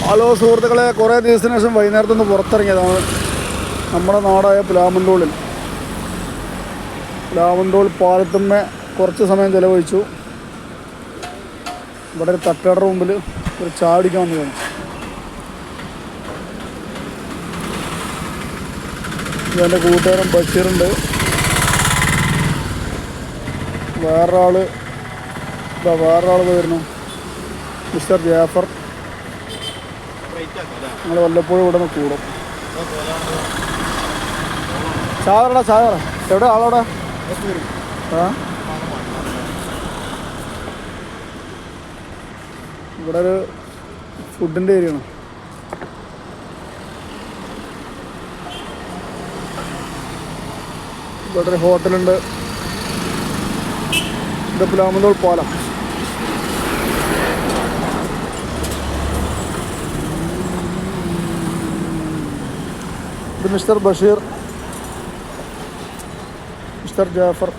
Hello സുഹൃത്തുക്കളെ, കുറേ ദിവസത്തിന് ശേഷം വൈകുന്നേരത്തൊന്ന് പുറത്തിറങ്ങിയതാണ്. നമ്മുടെ നാടായ പ്ലാമന്തോൾ പാലത്തുമ്മ കുറച്ച് സമയം ചിലവഴിച്ചു. ഇവിടെ ഒരു തട്ടുകടയുടെ മുമ്പിൽ ഒരു ചാടിക്കാൻ വന്നതാണ്. ഇതെൻ്റെ കൂട്ടുകാരൻ ബഷീറുണ്ട്, വേറൊരാൾ വരുന്നു, മിസ്റ്റർ ജാഫർ. ഞങ്ങൾ വല്ലപ്പോഴും ഇവിടെ നിന്ന് കൂടും. ചായ എവിടെ ആളോടെ? ഇവിടെ ഒരു ഫുഡിൻ്റെ ഏരിയയാണ്. ഇവിടെ ഒരു ഹോട്ടലുണ്ട്. ഇത് പ്ലാമന്തോൾ പാലം. ഇത് മിസ്റ്റർ ബഷീർ, മിസ്റ്റർ ജാഫർ.